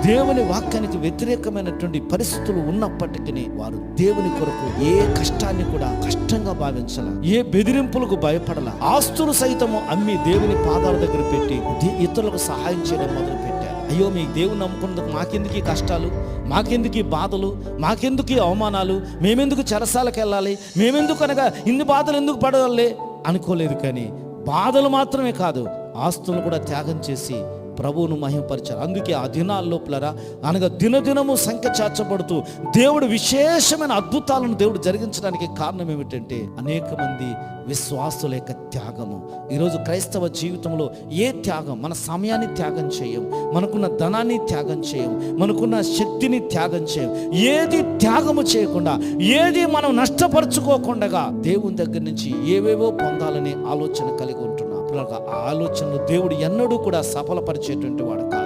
దేవుని వాక్యానికి వ్యతిరేకమైనటువంటి పరిస్థితులు ఉన్నప్పటికీ వారు దేవుని కొరకు ఏ కష్టాన్ని కూడా కష్టంగా భావించాల, ఏ బెదిరింపులకు భయపడాల, ఆస్తులు సైతము అమ్మి దేవుని పాదాల దగ్గర పెట్టి ఇతరులకు సహాయం చేయడం మొదలు పెట్టారు. అయ్యో, మీ దేవుని నమ్ముకున్నందుకు మాకెందుకు ఈ కష్టాలు, మాకెందుకు ఈ బాధలు, మాకెందుకు ఈ అవమానాలు, మేమెందుకు చెరసాలకు వెళ్ళాలి, మేమెందుకు అనగా ఇన్ని బాధలు ఎందుకు పడాలి అనుకోలేదు. కానీ బాధలు మాత్రమే కాదు, ఆస్తులు కూడా త్యాగం చేసి ప్రభువును మహిమపరిచారు. అందుకే ఆ దినాల్లోపలరా అనగా దినదినము సంఖ్య చేర్చబడుతూ దేవుడు విశేషమైన అద్భుతాలను దేవుడు జరిగించడానికి కారణం ఏమిటంటే అనేక మంది విశ్వాసుల యొక్క త్యాగము. ఈరోజు క్రైస్తవ జీవితంలో ఏ త్యాగం, మన సమయాన్ని త్యాగం చేయం, మనకున్న ధనాన్ని త్యాగం చేయం, మనకున్న శక్తిని త్యాగం చేయం, ఏది త్యాగము చేయకుండా, ఏది మనం నష్టపరుచుకోకుండా దేవుని దగ్గర నుంచి ఏవేవో పొందాలనే ఆలోచన కలిగి ఉంటున్నాం. ఆ ఆలోచనలు దేవుడు ఎన్నడూ కూడా సఫలపరిచేటువంటి వాడు కాదు.